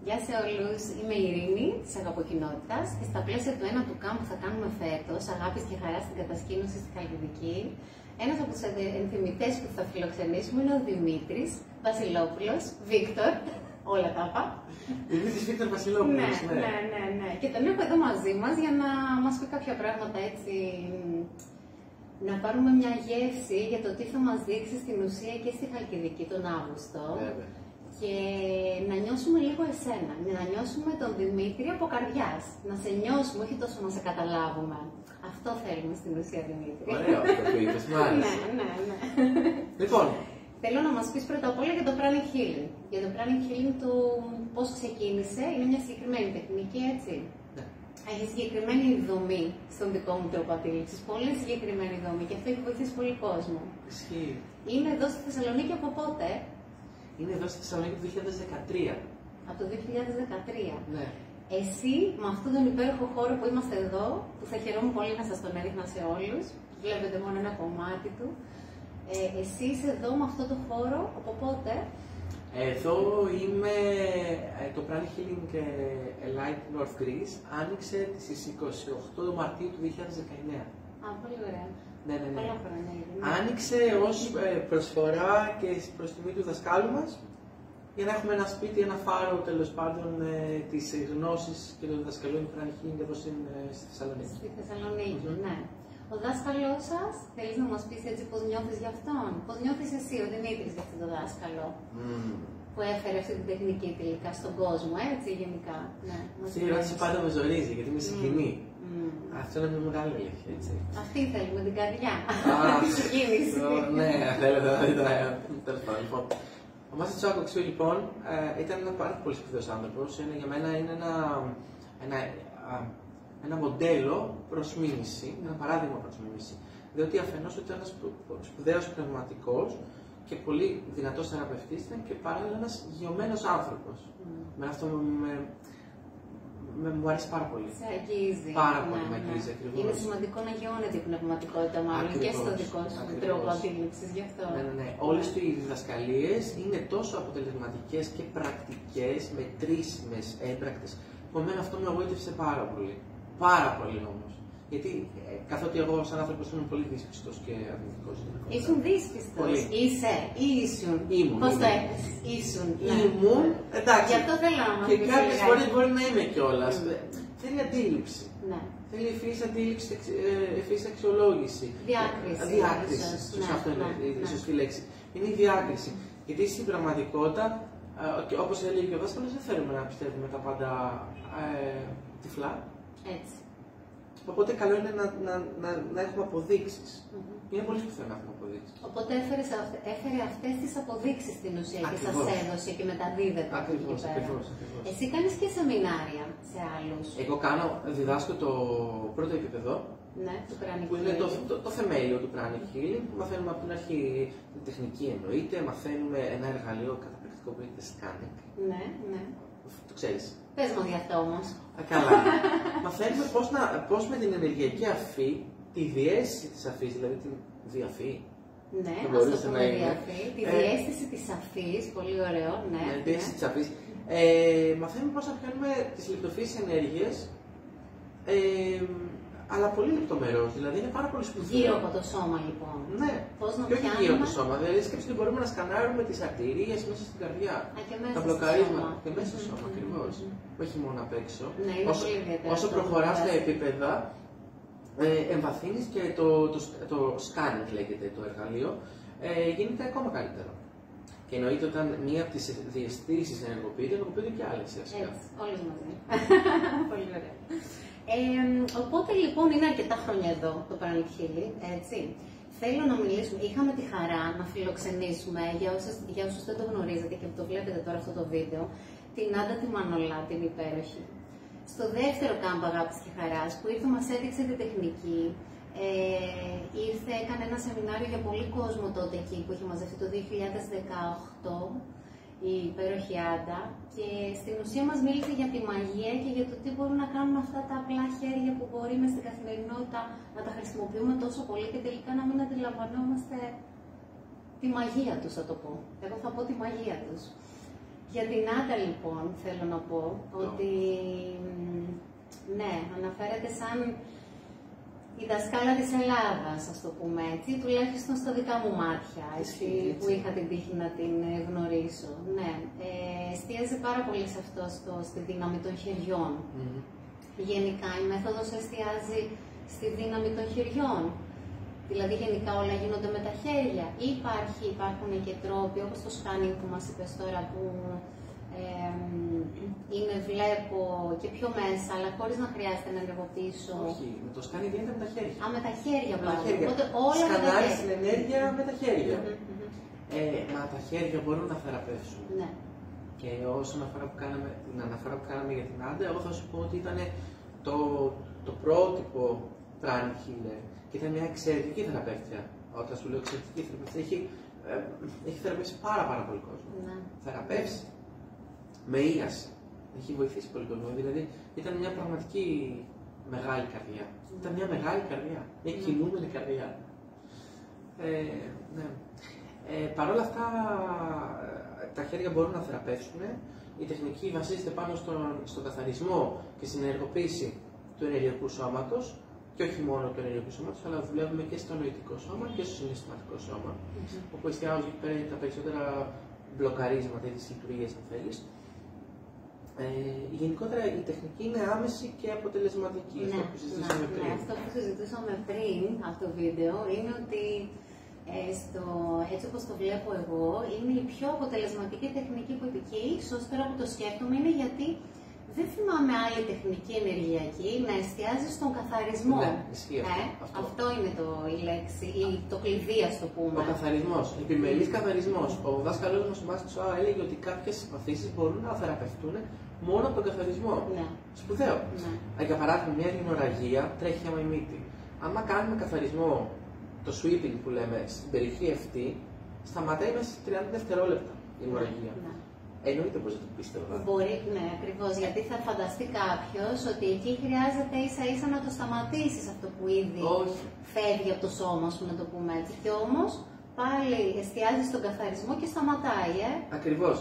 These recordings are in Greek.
Γεια σε όλους, είμαι η Ειρήνη της Αγαποκοινότητας και στα πλαίσια του ένα του camp που θα κάνουμε φέτος, Αγάπης και Χαρά στην Κατασκήνωση στη Χαλκιδική, ένας από τους ενθυμητές που θα φιλοξενήσουμε είναι ο Δημήτρης Βασιλόπουλος, Βίκτορ, όλα τα είπα. Δημήτρης Βίκτορ Βασιλόπουλος, ναι. Και τον έχω εδώ μαζί μας για να μας πει κάποια πράγματα έτσι, να πάρουμε μια γεύση για το τι θα μας δείξει στην ουσία και στη Χαλκιδική τον Αύγουστο. Βέβαια. Και να νιώσουμε λίγο εσένα, να νιώσουμε τον Δημήτρη από καρδιάς. Να σε νιώσουμε, όχι τόσο να σε καταλάβουμε. Αυτό θέλουμε στην ουσία, Δημήτρη. Ωραίο αυτό που είπες, μ' άρεσε. Ναι. Λοιπόν, θέλω να μας πεις πρώτα απ' όλα για το Pranic Healing. Για το Pranic Healing του πώς ξεκίνησε, είναι μια συγκεκριμένη τεχνική, έτσι. ναι. Έχει συγκεκριμένη δομή στον δικό μου τρόπο αντίληψης. Πολύ συγκεκριμένη δομή και αυτό έχει βοηθήσει πολύ κόσμο. Ισχύει. Είναι εδώ στη Θεσσαλονίκη από πότε? Είναι εδώ στη Θεσσαλονίκη το 2013. Από το 2013. Ναι. Εσύ, με αυτόν τον υπέροχο χώρο που είμαστε εδώ, που θα χαιρόμουν πολύ να σας τον έδειχνα σε όλους, βλέπετε μόνο ένα κομμάτι του, εσύ είσαι εδώ με αυτόν τον χώρο, από πότε? Εδώ είμαι, το Pranic Healing Light North Greece άνοιξε στις 28 Μαρτίου του 2019. Α, πολύ ωραία. Ναι. Πολλά χρόνια ήδη. Άνοιξε ως προσφορά και προς τιμή του δασκάλου μας, για να έχουμε ένα σπίτι, ένα φάρο τέλος πάντων της γνώσης και των διδασκαλών του Pranic Healing εδώ στη Θεσσαλονίκη. Στη Θεσσαλονίκη, ναι. Ο δάσκαλός σας, θέλεις να μας πεις έτσι πώς νιώθεις για αυτόν? Πώς νιώθεις εσύ, ο Δημήτρης, για αυτόν τον δάσκαλο που έφερε αυτή την τεχνική τελικά στον κόσμο, έτσι γενικά? Ναι, αυτή η ερώτηση πάντα με ζορίζει γιατί με συγκινεί. Αυτό είναι μια μεγάλη αλήθεια, έτσι. Αυτή θέλουμε, την καρδιά. Τη συγκίνηση. Ναι, θέλετε να δείτε. Τέλος πάντων, λοιπόν. Ο Μάστερ Τσόακο Αξιού, λοιπόν, ήταν ένα πάρα πολύ σπουδαίος άνθρωπος. Για μένα είναι ένα μοντέλο προς μίμηση, ένα παράδειγμα προς μίμηση. Διότι αφενός ήταν ένας σπουδαίος πνευματικός και πολύ δυνατός θεραπευτής, ήταν και παράλληλα ένας γιωμένος άνθρωπος. Με αυτό μου αρέσει πάρα πολύ. Σε αγγίζει. Πάρα πολύ με αγγίζει, ακριβώς. Είναι σημαντικό να γιώνεται η πνευματικότητα, μάλλον και στο δικό σου τρόπο αντίληψης γι' αυτό. Ναι. Όλες οι διδασκαλίες είναι τόσο αποτελεσματικές και πρακτικές, μετρήσιμες, έμπρακτες. Επομένως αυτό με εγωίτευσε πάρα πολύ. Πάρα πολύ όμως. Γιατί καθότι εγώ σαν άνθρωπος ήμουν πολύ δύσπιστος και αρνητικός. Ήσουν δύσπιστος. Είσαι ή ήσουν? Ήμουν. Πώς το έκανες? Ήσουν. Ήμουν. Εντάξει. Γι' αυτό θέλω να και κάποιες φορές μπορεί να είμαι κιόλας. Θέλει αντίληψη. Ναι. Θέλει ευφυής αντίληψη, ευφυής αξιολόγηση. Διάκριση. Αυτό είναι η σωστή λέξη. Είναι η διάκριση. Γιατί στην πραγματικότητα, όπως έλεγε και ο δάσκαλος, δεν θέλουμε να πιστεύουμε τα πάντα τυφλά. Έτσι. Οπότε καλό είναι να έχουμε αποδείξεις. Είναι πολύ σπουδαίο να έχουμε αποδείξεις. Οπότε έφερε αυτές τις αποδείξεις στην ουσία και σας έδωσε και μεταδίδεται. Ακριβώς. Εσύ κάνεις και σεμινάρια σε άλλους? Εγώ διδάσκω το πρώτο επίπεδο. Ναι, του Pranic που είναι το θεμέλιο του Pranic Healing. Μαθαίνουμε από την αρχή την τεχνική εννοείται, μαθαίνουμε ένα εργαλείο καταπληκτικό που λέγεται Scanning. Ναι. Το ξέρεις. Πες μου για αυτό όμως. Καλά. Μαθαίνουμε πώς με την ενεργειακή αφή, τη διαίσθηση της αφής, δηλαδή την διαφή. Ναι, ας το πούμε διαφή. Τη διαίσθηση της αφής, πολύ ωραίο, ναι. Τη διαίσθηση της αφής. Μαθαίνουμε πώς να πιάνουμε τις λεπτοφύσεις ενέργειες, αλλά πολύ λεπτομερώς, δηλαδή είναι πάρα πολύ σπουδαίο. Γύρω από το σώμα, λοιπόν. Ναι, πώς να και όχι γύρω από το σώμα. Δηλαδή, σκέψτε ότι μπορούμε να σκανάρουμε τις αρτηρίες μέσα στην καρδιά. Και μέσα τα μπλοκαρίσματα. Και μέσα στο σώμα, ακριβώς. Όχι μόνο απ' έξω. Ναι, είναι πολύ ιδιαίτερο. Όσο προχωράς στα επίπεδα, εμβαθύνεις και το scanning, λέγεται το εργαλείο, γίνεται ακόμα καλύτερο. Και εννοείται όταν μία από τις διαισθήσεις ενεργοποιείται και άλλες. Έτσι, όλες μαζί. Πολύ ωραία. Οπότε λοιπόν είναι αρκετά χρόνια εδώ το Pranic Healing, έτσι. Θέλω να μιλήσουμε, είχαμε τη χαρά να φιλοξενήσουμε, για όσους δεν το γνωρίζετε και το βλέπετε τώρα αυτό το βίντεο, την Άντα τη Μανολά, την υπέροχη. Στο δεύτερο κάμπ Αγάπης και Χαράς που ήρθε μας έδειξε τη τεχνική, έκανε ένα σεμινάριο για πολύ κόσμο τότε εκεί που είχε μαζευτεί το 2018, η υπέροχη Άντα, και στην ουσία μας μίλησε για τη μαγεία και για το τι μπορούν να κάνουν αυτά τα απλά χέρια που μπορεί μες στην καθημερινότητα να τα χρησιμοποιούμε τόσο πολύ και τελικά να μην αντιλαμβανόμαστε τη μαγεία τους, θα το πω. Εγώ θα πω τη μαγεία τους. Για την Άντα λοιπόν θέλω να πω ότι ναι, αναφέρεται σαν η δασκάλα της Ελλάδας, ας το πούμε έτσι, τουλάχιστον στα δικά μου μάτια, έτσι, που είχα την τύχη να την γνωρίσω. Ναι, εστίαζε πάρα πολύ σε αυτό, στη δύναμη των χεριών. Γενικά η μέθοδος εστιάζει στη δύναμη των χεριών. Δηλαδή γενικά όλα γίνονται με τα χέρια. Ή υπάρχουν και τρόποι, όπως το σκάνινγκ που μας είπες τώρα, που είναι βλέπω και πιο μέσα, αλλά χωρίς να χρειάζεται να ενεργοποιήσω. Όχι, με το σκάνινγκ γίνεται με τα χέρια. Α, με τα χέρια με τα χέρια. Οπότε όλα σκανάρεις την ενέργεια με τα χέρια. Μα τα χέρια μπορούν να θεραπεύσουν. Ναι. Και όσον αφορά την αναφορά που κάναμε για την Άντα, εγώ θα σου πω ότι ήταν το πρότυπο pranic healer και ήταν μια εξαιρετική θεραπεύτρια. Όταν σου λέω εξαιρετική θεραπεύτρια, έχει θεραπεύσει πάρα πολύ κόσμο. Ναι. Θεραπεύσει με ίαση. Έχει βοηθήσει πολύ κόσμο. Δηλαδή ήταν μια πραγματική μεγάλη καρδιά. Ήταν μια μεγάλη καρδιά. Μια κινούμενη καρδιά. Ναι. Παρ' όλα αυτά, τα χέρια μπορούν να θεραπεύσουν. Η τεχνική βασίζεται πάνω στον καθαρισμό και στην ενεργοποίηση του ενεργειακού σώματος. Και όχι μόνο του ενεργειακού σώματος, αλλά δουλεύουμε και στο νοητικό σώμα και στο συναισθηματικό σώμα. Όπου εστιάζω εκεί πέρα τα περισσότερα μπλοκαρίσματα ή τις λειτουργίες, αν θέλεις. Γενικότερα η τεχνική είναι άμεση και αποτελεσματική. Ναι, αυτό που συζητήσαμε πριν. Ναι, αυτό που συζητήσαμε πριν από το βίντεο είναι ότι έτσι όπως το βλέπω εγώ, είναι η πιο αποτελεσματική τεχνική που υπάρχει. Και ίσως τώρα που το σκέφτομαι είναι γιατί δεν θυμάμαι άλλη τεχνική ενεργειακή να εστιάζει στον καθαρισμό. Ναι, ισχύει αυτό είναι η λέξη, ή το κλειδί, ας το πούμε. Ο καθαρισμός, επιμελής καθαρισμός. Ο δάσκαλός μας, ο Μάστος Σοά, έλεγε ότι κάποιες παθήσεις μπορούν να θεραπευτούν μόνο από τον καθαρισμό. Ναι. Σπουδαίο. Ναι. Για παράδειγμα, μια ρινορραγία τρέχει άμα η μύτη. Άμα κάνουμε καθαρισμό, το sweeping που λέμε, στην περιοχή αυτή, σταματάει μέσα σε 30 δευτερόλεπτα η ρινορραγία. Ναι. Εννοείται πως δεν το πίστευα. Μπορεί, ναι, ακριβώς. Γιατί θα φανταστεί κάποιος ότι εκεί χρειάζεται ίσα-ίσα να το σταματήσεις αυτό που ήδη φεύγει από το σώμα σου, να το πούμε έτσι. Και όμως πάλι εστιάζει στον καθαρισμό και σταματάει, Ακριβώς.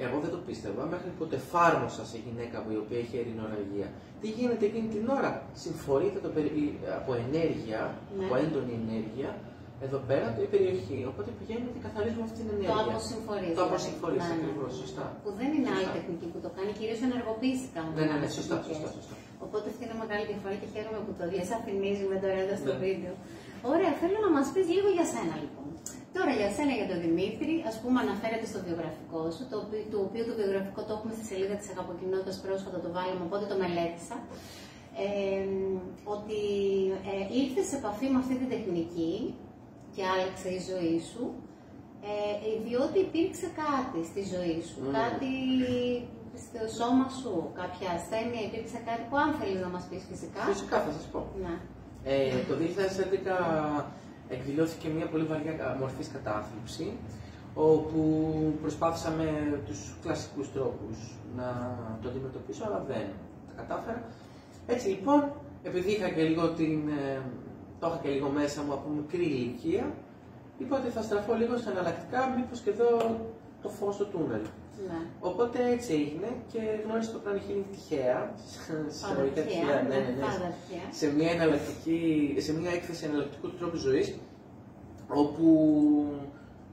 Εγώ δεν το πίστευα μέχρι που το εφάρμοσα σε γυναίκα η οποία είχε ρινορραγία. Τι γίνεται εκείνη την ώρα? Συμφορείται από ενέργεια, από έντονη ενέργεια, εδώ πέρα η περιοχή. Οπότε πηγαίνουμε και καθαρίζουμε αυτή την ενέργεια. Το αποσυμφορείς. Το αποσυμφορείς, ακριβώς, σωστά. Που δεν είναι άλλη τεχνική που το κάνει, κυρίως ενεργοποίηση κάνουμε. Ναι, σωστά. Οπότε αυτή είναι μεγάλη διαφορά και χαίρομαι που το διασαφηνίζουμε τώρα εδώ στο βίντεο. Ωραία, θέλω να μας πεις λίγο για σένα λοιπόν. Τώρα για σένα, για τον Δημήτρη, ας πούμε αναφέρεται στο βιογραφικό σου, το οποίο το βιογραφικό το έχουμε στη σελίδα της Αγαποκοινότητας, πρόσφατα το βάλαμε, οπότε το μελέτησα. Ότι ήρθες σε επαφή με αυτή την τεχνική και άλλαξε η ζωή σου, διότι υπήρξε κάτι στη ζωή σου, κάτι στο σώμα σου, κάποια ασθένεια, υπήρξε κάτι που αν θέλεις να μας πεις φυσικά. Φυσικά θα σας πω. Ναι. Το 2011 εκδηλώθηκε μια πολύ βαριά μορφής κατάθλιψη, όπου προσπάθησα με τους κλασικούς τρόπους να το αντιμετωπίσω, αλλά δεν τα κατάφερα. Έτσι λοιπόν, επειδή είχα και λίγο το είχα και λίγο μέσα μου από μικρή ηλικία, είπα ότι θα στραφώ λίγο στα εναλλακτικά, μήπως και δω το φως στο τούνελ. Ναι. Οπότε έτσι έγινε και γνώρισα το pranic healing τυχαία, σε μια έκθεση εναλλακτικού τρόπου ζωής, όπου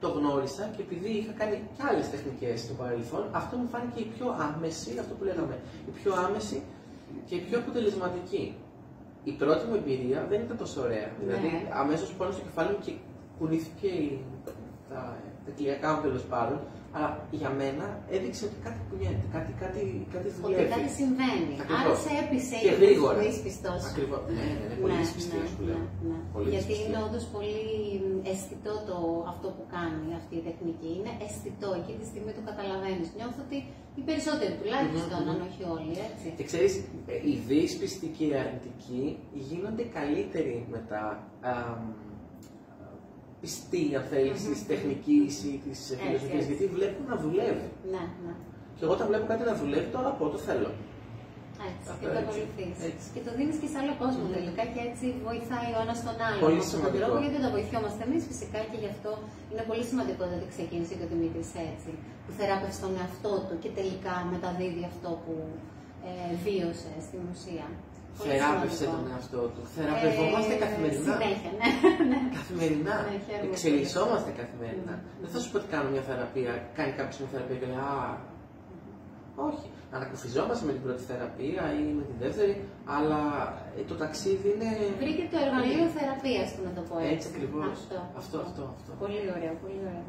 το γνώρισα και επειδή είχα κάνει και άλλες τεχνικές στο παρελθόν, αυτό μου φάνηκε η πιο άμεση, αυτό που λέγαμε, η πιο άμεση και η πιο αποτελεσματική. Η πρώτη μου εμπειρία δεν ήταν τόσο ωραία. Ναι. Δηλαδή, αμέσως πάνω στο κεφάλι μου και κουνήθηκε τα κοιλιακά μου τέλος πάντων. Αλλά για μένα έδειξε ότι κάτι κουνιέται, κάτι δουλεύει. Ότι κάτι συμβαίνει. Ακριβώς. Άρα σε έπεισε και γρήγορα. Πολύ πιστός. Ακριβώς. Ναι, πολύ πιστός που λέω. Γιατί είναι όντως πολύ αισθητό αυτό που κάνει αυτή η τεχνική. Είναι αισθητό, εκείνη τη στιγμή το καταλαβαίνεις. Νιώθω ότι οι περισσότεροι τουλάχιστον, αν όχι όλοι, έτσι. Και ξέρεις, οι δύσπιστοι και οι αρνητικοί γίνονται καλύτεροι μετά. Πιστοί, αν θέλεις, της τεχνικής ή της φιλοσοφίας, γιατί βλέπουν να δουλεύει. Ναι. Και εγώ όταν βλέπω κάτι να δουλεύει, το αγαπώ, το θέλω. Έτσι, και το ακολουθείς. Και το δίνεις και σε άλλο κόσμο τελικά και έτσι βοηθάει ο ένας τον άλλο. Πολύ με αυτόν τον τρόπο, γιατί όταν βοηθιόμαστε εμείς φυσικά και γι' αυτό είναι πολύ σημαντικό ότι ξεκίνησε και ο Δημήτρης έτσι, που θεράπευσε τον εαυτό του και τελικά μεταδίδει αυτό που βίωσε στην ουσία. Θεράπευσε τον εαυτό του. Θεραπευόμαστε καθημερινά. Συνέχεια, ναι. Καθημερινά. Εξελισσόμαστε καθημερινά. Δεν θα σου πω ότι κάνω μια θεραπεία, κάνει κάποιο μια θεραπεία και λέει α. Όχι. Ανακουφιζόμαστε με την πρώτη θεραπεία ή με την δεύτερη, αλλά το ταξίδι είναι. Βρήκε το εργαλείο θεραπείας του, να το πω έτσι. Έτσι ακριβώς. Αυτό. Πολύ ωραίο, πολύ ωραίο.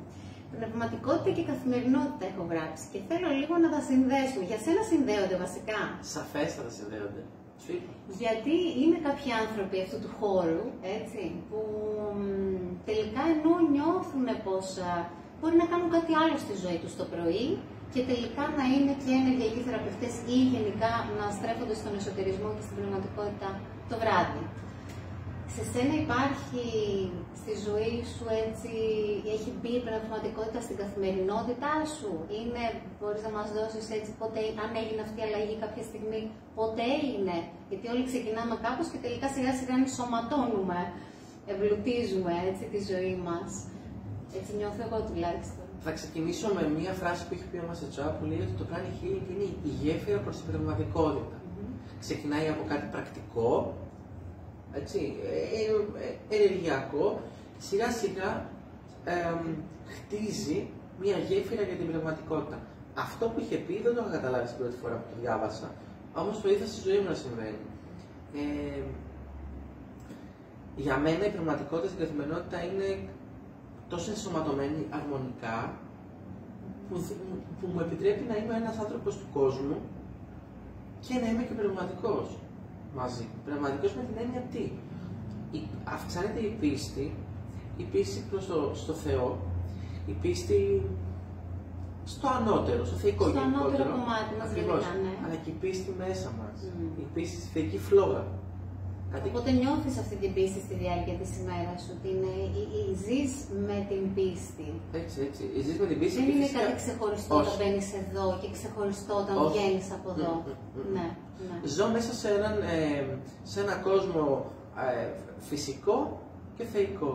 Πνευματικότητα και καθημερινότητα έχω γράψει και θέλω λίγο να τα συνδέσουμε. Για σένα συνδέονται βασικά. Σαφέστατα συνδέονται. Γιατί είναι κάποιοι άνθρωποι αυτού του χώρου, έτσι, που τελικά ενώ νιώθουν πως μπορεί να κάνουν κάτι άλλο στη ζωή τους το πρωί και τελικά να είναι και ενεργειακοί θεραπευτές ή γενικά να στρέφονται στον εσωτερισμό και στην πνευματικότητα το βράδυ. Σε σένα υπάρχει στη ζωή σου έτσι, έχει μπει η πνευματικότητα στην καθημερινότητά σου, μπορείς να μας δώσεις έτσι πότε, αν έγινε αυτή η αλλαγή κάποια στιγμή, πότε έγινε, γιατί όλοι ξεκινάμε κάπως και τελικά σιγά σιγά ενσωματώνουμε, εμπλουτίζουμε έτσι τη ζωή μας. Έτσι νιώθω εγώ τουλάχιστον. Θα ξεκινήσω με μία φράση που έχει πει ο Μασετσά που λέει ότι το pranic healing είναι η γέφυρα προς την πνευματικότητα. Ξεκινάει από κάτι πρακτικό, έτσι, ενεργειακό, σιγά σιγά χτίζει μία γέφυρα για την πνευματικότητα. Αυτό που είχε πει δεν το είχα καταλάβει την πρώτη φορά που το διάβασα, όμως το είδα στη ζωή μου να συμβαίνει. Για μένα η πνευματικότητα στην καθημερινότητα είναι τόσο ενσωματωμένη αρμονικά που μου επιτρέπει να είμαι ένας άνθρωπος του κόσμου και να είμαι και πνευματικός μαζί. Πνευματικός με την έννοια τι. Αυξάνεται η πίστη προς στο Θεό, η πίστη στο ανώτερο, στο θεϊκό γενικότερο. Στο ανώτερο κομμάτι μας γενικά, ναι. Αλλά και η πίστη μέσα μας, η πίστη στη θεϊκή φλόγα. Οπότε νιώθεις αυτή την πίστη στη διάρκεια της ημέρας σου, ζεις με την πίστη. Έτσι, ζεις με την πίστη. Δεν είναι κάτι ξεχωριστό όταν μπαίνεις εδώ και ξεχωριστό όταν βγαίνεις από εδώ. Ναι. Ζω μέσα σε έναν κόσμο φυσικό και θεϊκό.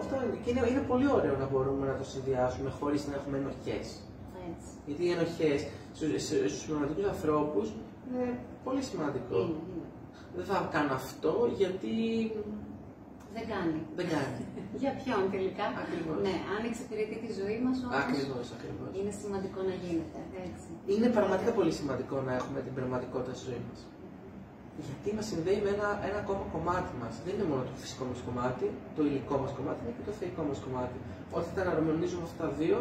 Αυτό είναι. Και είναι πολύ ωραίο να μπορούμε να το συνδυάσουμε χωρίς να έχουμε ενοχές. Γιατί οι ενοχές στους πνευματικούς ανθρώπους είναι πολύ σημαντικό. Δεν θα κάνω αυτό γιατί. Δεν κάνει. Για ποιον τελικά. Ακριβώς. Ναι, αν εξυπηρετεί τη ζωή μας όμως. Ακριβώς. Είναι σημαντικό να γίνεται. Έτσι. Είναι πραγματικά πολύ σημαντικό να έχουμε την πνευματικότητα στη ζωή μας. Γιατί μας συνδέει με ένα ακόμα κομμάτι μας. Δεν είναι μόνο το φυσικό μας κομμάτι, το υλικό μας κομμάτι, είναι και το θεϊκό μας κομμάτι. Όταν αρμονίζουμε αυτά τα δύο,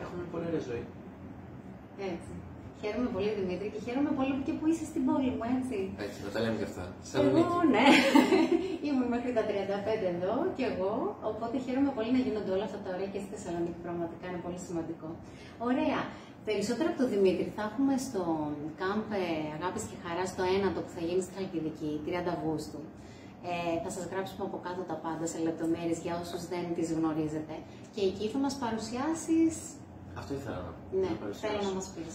έχουμε πολύ ωραία ζωή. Έτσι. Χαίρομαι πολύ, Δημήτρη, και χαίρομαι πολύ και που είσαι στην πόλη μου, έτσι. Έτσι, να τα λέμε και αυτά. Εγώ, ναι. Ήμουν μέχρι τα 35 εδώ και εγώ, οπότε χαίρομαι πολύ να γίνονται όλα αυτά τα ωραία και στη Θεσσαλονίκη. Πραγματικά είναι πολύ σημαντικό. Ωραία. Περισσότερο από το Δημήτρη θα έχουμε στο Camp Αγάπης και Χαράς το ένατο που θα γίνει στη Χαλκιδική, 30 Αυγούστου. Θα σας γράψουμε από κάτω τα πάντα σε λεπτομέρειες για όσους δεν τις γνωρίζετε. Και εκεί θα μας παρουσιάσεις. Αυτό ήθελα να πω. Ναι, θέλω να μας πεις.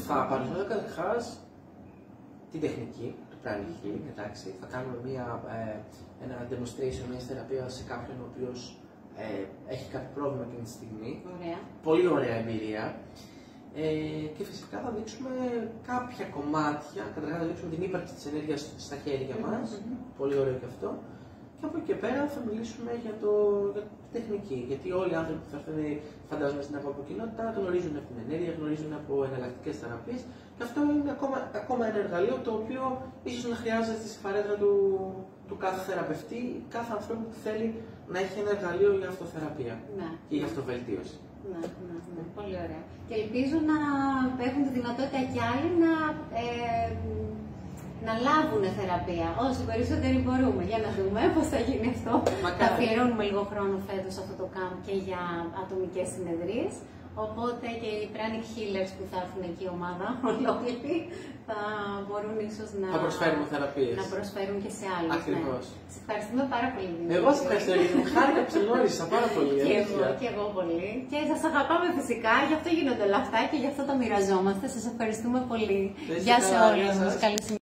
Θα παρουσιάσω καταρχάς την τεχνική του pranic healing, εντάξει. Θα κάνουμε ένα demonstration μιας θεραπείας σε κάποιον ο οποίος έχει κάποιο πρόβλημα εκείνη τη στιγμή. Ωραία. Πολύ ωραία εμπειρία. Και φυσικά θα δείξουμε κάποια κομμάτια, καταρχάς θα δείξουμε την ύπαρξη της ενέργειας στα χέρια μας, πολύ ωραίο και αυτό. Και από εκεί και πέρα θα μιλήσουμε για τη τεχνική. Γιατί όλοι οι άνθρωποι που θα έρθουν, φαντάζομαι, στην κοινότητα γνωρίζουν από την ενέργεια, γνωρίζουν από εναλλακτικές θεραπείες. Και αυτό είναι ακόμα ένα εργαλείο το οποίο ίσως να χρειάζεται στη παρέτρα του κάθε θεραπευτή, κάθε ανθρώπου που θέλει να έχει ένα εργαλείο για αυτοθεραπεία και για αυτοβελτίωση. Ναι. Πολύ ωραία. Και ελπίζω να έχουν τη δυνατότητα κι άλλοι να λάβουν θεραπεία. Όσοι περισσότεροι μπορούμε. Για να δούμε πώς θα γίνει αυτό. Θα αφιερώνουμε λίγο χρόνο φέτος σε αυτό το camp και για ατομικές συνεδρίες. Οπότε και οι pranic healers που θα έρθουν εκεί η ομάδα, ολόκληροι, θα μπορούν ίσως να προσφέρουν θεραπείες. Να προσφέρουν και σε άλλους. Ακριβώς. Ναι. Σε ευχαριστούμε πάρα πολύ, Δημήτρη. Εγώ σας ευχαριστώ, γιατί μου χάρηκα που σε γνώρισα πάρα πολύ. Και εγώ πολύ. Και σας αγαπάμε φυσικά, γι' αυτό γίνονται όλα αυτά και γι' αυτό τα μοιραζόμαστε. Σας ευχαριστούμε πολύ. Γεια σε όλους. Καλή συνέχεια.